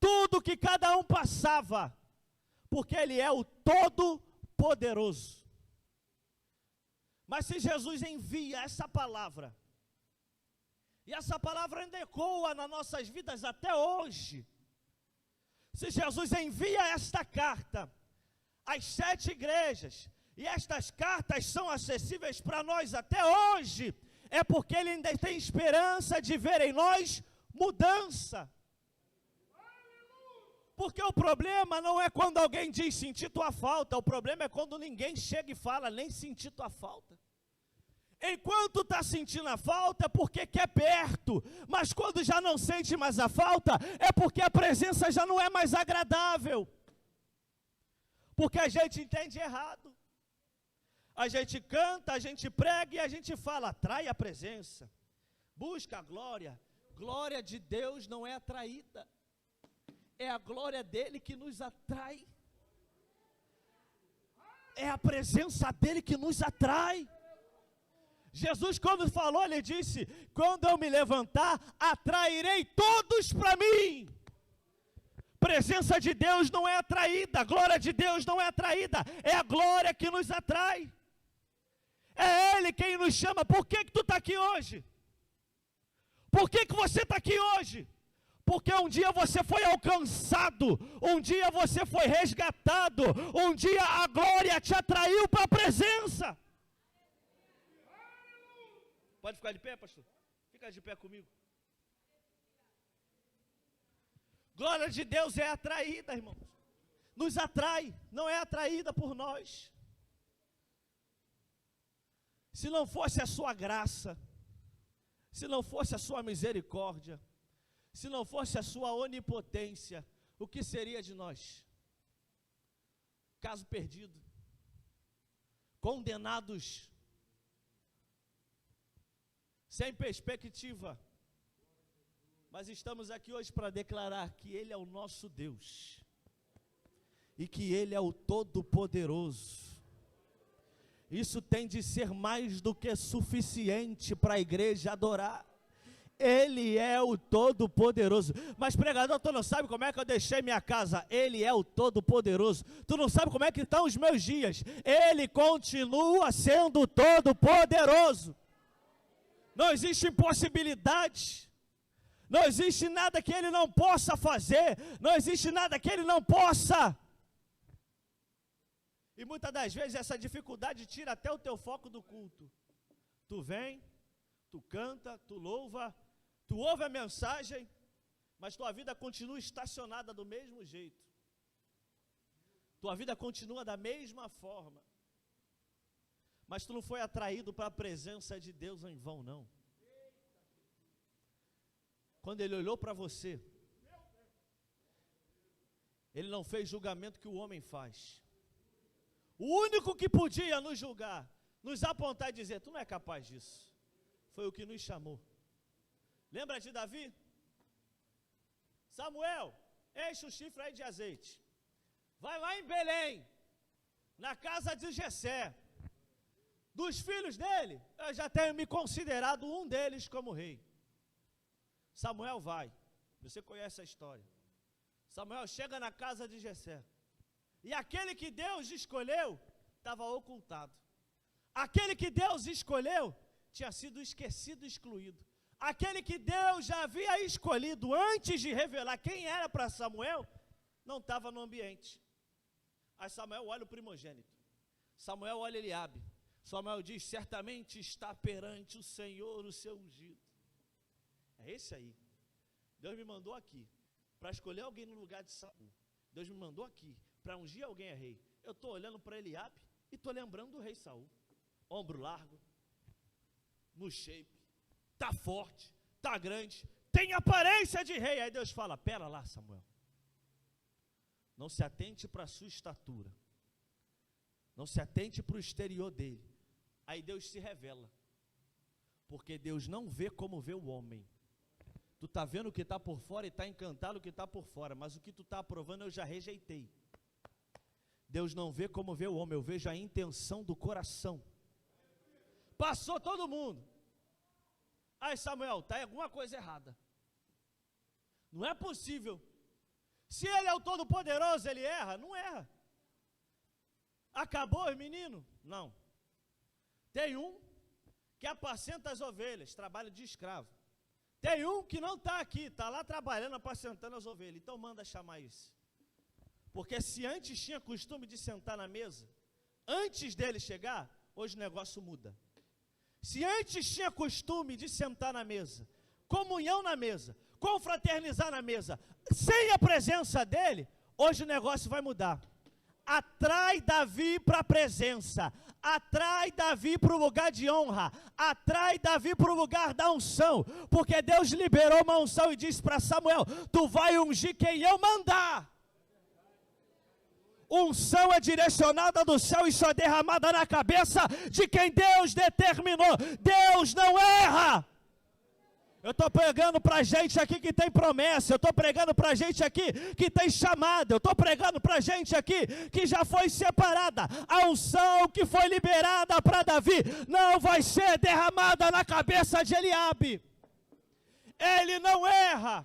tudo que cada um passava, porque Ele é o Todo-Poderoso. Mas se Jesus envia essa palavra, e essa palavra ainda ecoa nas nossas vidas até hoje, se Jesus envia esta carta às 7 igrejas, e estas cartas são acessíveis para nós até hoje, é porque Ele ainda tem esperança de ver em nós mudança. Porque o problema não é quando alguém diz senti tua falta, o problema é quando ninguém chega e fala nem senti tua falta. Enquanto está sentindo a falta é porque quer perto, mas quando já não sente mais a falta, é porque a presença já não é mais agradável. Porque a gente entende errado. A gente canta, a gente prega e a gente fala, atrai a presença, busca a glória. Glória de Deus não é atraída, é a glória dele que nos atrai. É a presença dele que nos atrai. Jesus, quando falou, ele disse, quando eu me levantar, atrairei todos para mim. Presença de Deus não é atraída, a glória de Deus não é atraída, é a glória que nos atrai. É Ele quem nos chama. Por que tu está aqui hoje? Por que você está aqui hoje? Porque um dia você foi alcançado, um dia você foi resgatado, um dia a glória te atraiu para a presença. Pode ficar de pé, pastor? Fica de pé comigo. Glória de Deus é atraída, irmãos. Nos atrai, não é atraída por nós. Se não fosse a sua graça, se não fosse a sua misericórdia, se não fosse a sua onipotência, o que seria de nós? Caso perdido, condenados, sem perspectiva. Mas estamos aqui hoje para declarar que Ele é o nosso Deus, e que Ele é o Todo-Poderoso. Isso tem de ser mais do que suficiente para a igreja adorar. Ele é o Todo-Poderoso. Mas pregador, tu não sabe como é que eu deixei minha casa? Ele é o Todo-Poderoso. Tu não sabe como é que estão os meus dias? Ele continua sendo Todo-Poderoso. Não existe impossibilidade. Não existe nada que Ele não possa fazer. Não existe nada que Ele não possa. E muitas das vezes essa dificuldade tira até o teu foco do culto. Tu vem, tu canta, tu louva, tu ouve a mensagem, mas tua vida continua estacionada do mesmo jeito. Tua vida continua da mesma forma. Mas tu não foi atraído para a presença de Deus em vão, não. Quando Ele olhou para você, Ele não fez julgamento que o homem faz. O único que podia nos julgar, nos apontar e dizer, tu não é capaz disso, foi o que nos chamou. Lembra de Davi? Samuel, enche o chifre aí de azeite. Vai lá em Belém, na casa de Jessé. Dos filhos dele, eu já tenho me considerado um deles como rei. Samuel vai, você conhece a história. Samuel chega na casa de Jessé. E aquele que Deus escolheu, estava ocultado. Aquele que Deus escolheu, tinha sido esquecido, excluído. Aquele que Deus já havia escolhido antes de revelar quem era para Samuel, não estava no ambiente. Aí Samuel olha o primogênito. Samuel olha Eliabe. Samuel diz, certamente está perante o Senhor o seu ungido. É esse aí. Deus me mandou aqui, para escolher alguém no lugar de Saul. Deus me mandou aqui, para ungir alguém a rei. Eu estou olhando para Eliabe e estou lembrando do rei Saul. Ombro largo, no shape, está forte, está grande, tem aparência de rei. Aí Deus fala, pera lá Samuel, não se atente para a sua estatura, não se atente para o exterior dele. Aí Deus se revela, porque Deus não vê como vê o homem. Tu está vendo o que está por fora e está encantado o que está por fora, mas o que tu está aprovando eu já rejeitei. Deus não vê como vê o homem, eu vejo a intenção do coração. Passou todo mundo. Aí Samuel, está alguma coisa errada. Não é possível. Se Ele é o Todo-Poderoso, Ele erra? Não erra. Acabou os meninos? Não. Tem um que apacenta as ovelhas, trabalha de escravo. Tem um que não está aqui, está lá trabalhando, apacentando as ovelhas. Então manda chamar isso. Porque se antes tinha costume de sentar na mesa, antes dele chegar, hoje o negócio muda. Se antes tinha costume de sentar na mesa, comunhão na mesa, confraternizar na mesa, sem a presença dele, hoje o negócio vai mudar. Atrai Davi para a presença, atrai Davi para o lugar de honra, atrai Davi para o lugar da unção, porque Deus liberou uma unção e disse para Samuel, tu vai ungir quem eu mandar. Unção é direcionada do céu e só é derramada na cabeça de quem Deus determinou. Deus não erra. Eu estou pregando para gente aqui que tem promessa, eu estou pregando para gente aqui que tem chamada, eu estou pregando para gente aqui que já foi separada. A unção que foi liberada para Davi não vai ser derramada na cabeça de Eliabe. Ele não erra.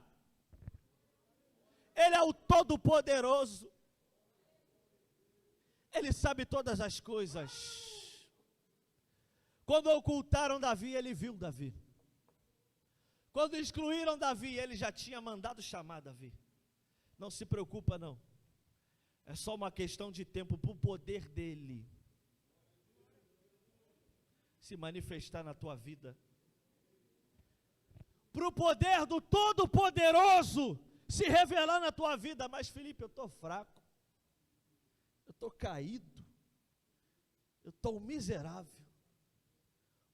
Ele é o Todo-Poderoso. Ele sabe todas as coisas. Quando ocultaram Davi, ele viu Davi. Quando excluíram Davi, ele já tinha mandado chamar Davi. Não se preocupa não. É só uma questão de tempo para o poder dele se manifestar na tua vida. Para o poder do Todo-Poderoso se revelar na tua vida. Mas Felipe, eu estou fraco. Eu estou caído. Eu estou miserável.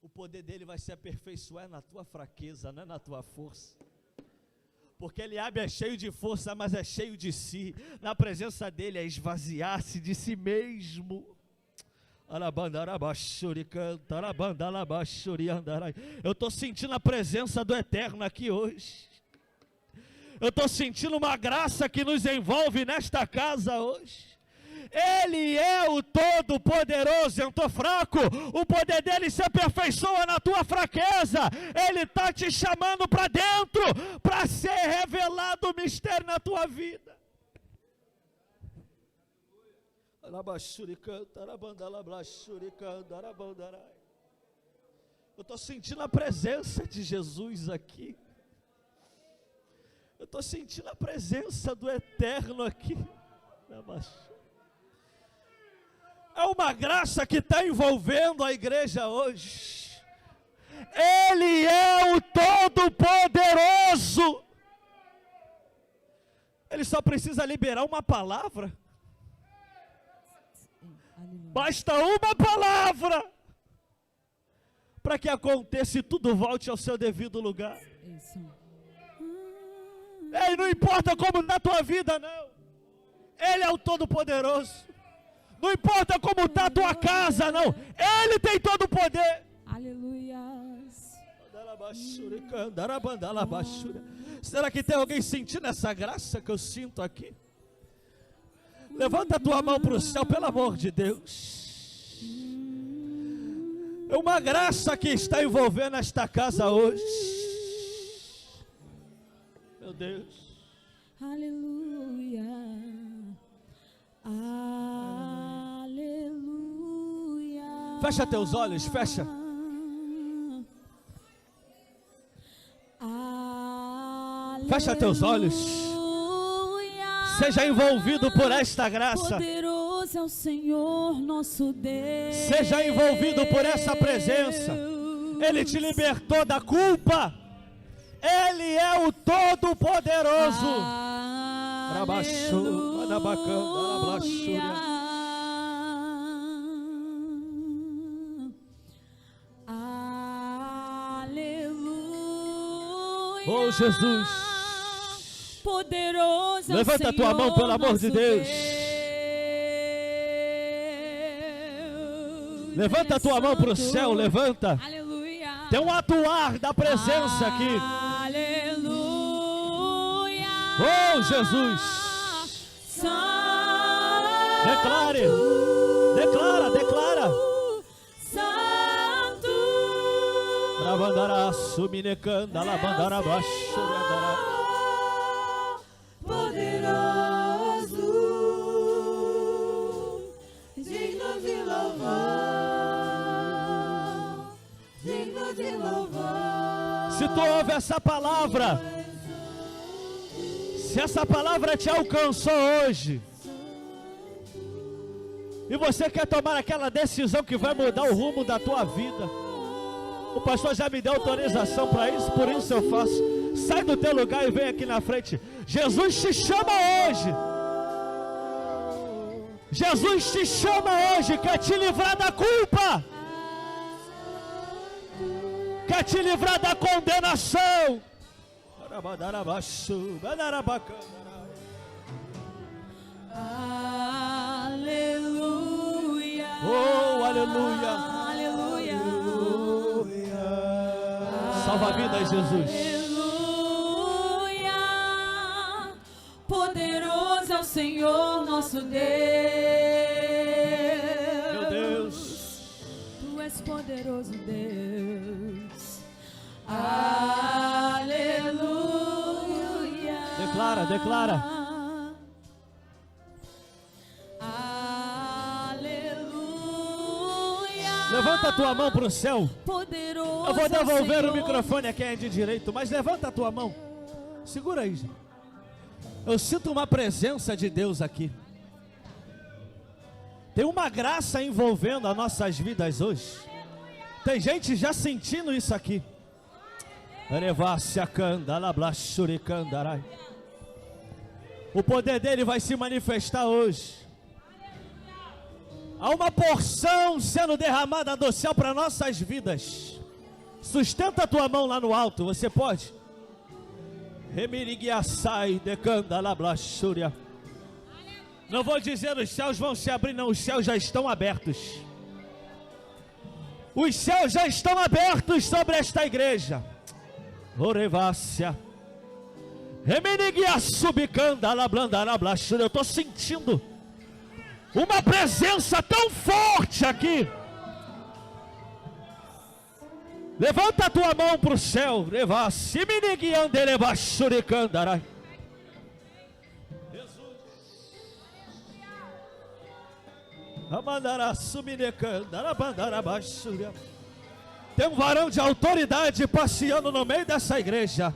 O poder dele vai se aperfeiçoar na tua fraqueza, não é na tua força. Porque Eliabe é cheio de força, mas é cheio de si. Na presença dele é esvaziar-se de si mesmo. Eu estou sentindo a presença do Eterno aqui hoje. Eu estou sentindo uma graça que nos envolve nesta casa hoje. Ele é o Todo-Poderoso. Eu estou fraco, o poder dele se aperfeiçoa na tua fraqueza. Ele está te chamando para dentro, para ser revelado o mistério na tua vida. Eu estou sentindo a presença de Jesus aqui. Eu estou sentindo a presença do Eterno aqui. É uma graça que está envolvendo a igreja hoje. Ele é o Todo-Poderoso. Ele só precisa liberar uma palavra. Basta uma palavra para que aconteça e tudo volte ao seu devido lugar. Ei, não importa como está a tua vida, não. Ele é o Todo-Poderoso. Não importa como está a tua casa, não. Ele tem todo o poder. Aleluia. Será que tem alguém sentindo essa graça que eu sinto aqui? Levanta a tua mão para o céu, pelo amor de Deus. É uma graça que está envolvendo esta casa hoje. Meu Deus. Aleluia. Aleluia. Fecha teus olhos, fecha. Fecha teus olhos. Seja envolvido por esta graça. Poderoso é o Senhor nosso Deus. Seja envolvido por essa presença. Ele te libertou da culpa. Ele é o Todo-Poderoso. Aleluia. Oh Jesus. Poderoso é o Levanta a tua Senhor mão, pelo amor de Deus. Levanta a tua mão para o céu, levanta. Aleluia. Tem um atuar da presença aqui. Aleluia. Oh Jesus. Santo. Declare. Declara, declara. Santo. Rabandara suminecanda, labandara baixo, andará. Poderoso, digno de louvar, digno de louvar. Se tu ouve essa palavra, se essa palavra te alcançou hoje, e você quer tomar aquela decisão que vai mudar o rumo da tua vida, o pastor já me deu autorização para isso, por isso eu faço. Sai do teu lugar e vem aqui na frente. Jesus te chama hoje. Jesus te chama hoje. Quer te livrar da culpa. Quer te livrar da condenação. Aleluia. Oh, aleluia. Aleluia. Salva a vida, Jesus. Aleluia. Poderoso é o Senhor nosso Deus. Meu Deus. Tu és poderoso, Deus. Aleluia. Declara, declara. Levanta a tua mão para o céu. Poderoso. Eu vou devolver o microfone a quem é de direito, mas levanta a tua mão. Segura aí. Eu sinto uma presença de Deus aqui. Tem uma graça envolvendo as nossas vidas hoje. Tem gente já sentindo isso aqui. O poder dele vai se manifestar hoje. Há uma porção sendo derramada do céu para nossas vidas. Sustenta a tua mão lá no alto, você pode? Não vou dizer os céus vão se abrir, não, os céus já estão abertos. Os céus já estão abertos sobre esta igreja. Orevácia. Eu estou sentindo uma presença tão forte aqui. Levanta a tua mão para o céu. Tem um varão de autoridade passeando no meio dessa igreja.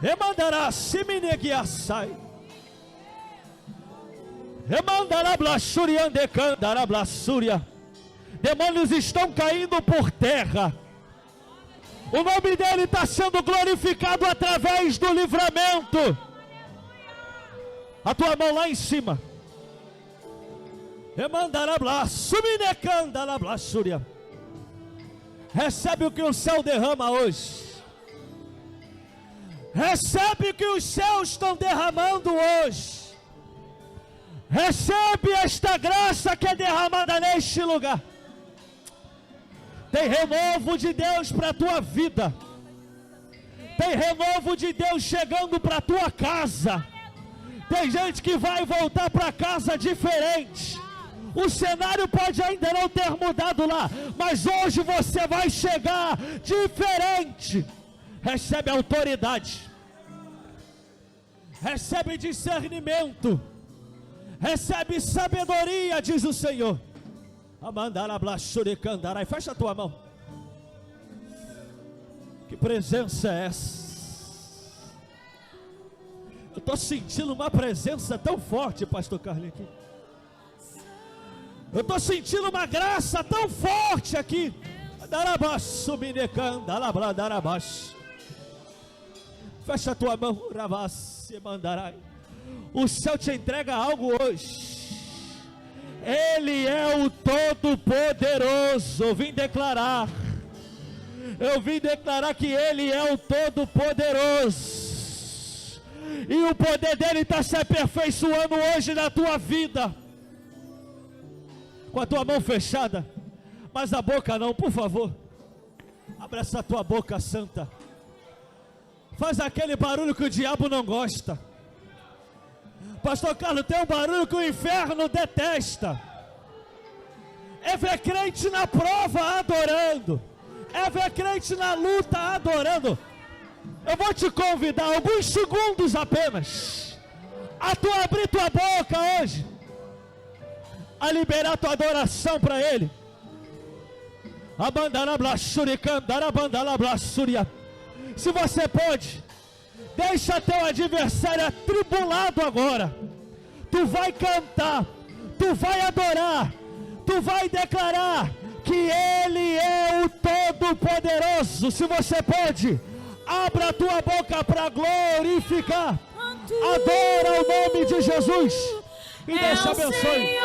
Remandará simineguiaçai. Remandará blaxuriandecandará blaçúria. Demônios estão caindo por terra. O nome dele está sendo glorificado através do livramento. A tua mão lá em cima. Remandará blaçuminecandara blaçúria. Recebe o que o céu derrama hoje. Recebe o que os céus estão derramando hoje. Recebe esta graça que é derramada neste lugar. Tem renovo de Deus para a tua vida. Tem renovo de Deus chegando para a tua casa. Tem gente que vai voltar para casa diferente. O cenário pode ainda não ter mudado lá, mas hoje você vai chegar diferente. Recebe autoridade. Recebe discernimento. Recebe sabedoria, diz o Senhor. E fecha a tua mão. Que presença é essa? Eu estou sentindo uma presença tão forte, pastor Carlinhos. Eu estou sentindo uma graça tão forte aqui. Fecha a tua mão. O céu te entrega algo hoje. Ele é o Todo-Poderoso. Eu vim declarar que Ele é o Todo-Poderoso. E o poder dele está se aperfeiçoando hoje na tua vida. Com a tua mão fechada, mas a boca não, por favor. Abre essa tua boca santa. Faz aquele barulho que o diabo não gosta. Pastor Carlos, tem um barulho que o inferno detesta. É ver crente na prova adorando. É ver crente na luta adorando. Eu vou te convidar alguns segundos apenas a tu abrir tua boca hoje, a liberar tua adoração para Ele. Se você pode, deixa teu adversário atribulado agora. Tu vai cantar, tu vai adorar, tu vai declarar que Ele é o Todo-Poderoso. Se você pode, abra a tua boca para glorificar. Adora o nome de Jesus. E Deus te abençoe.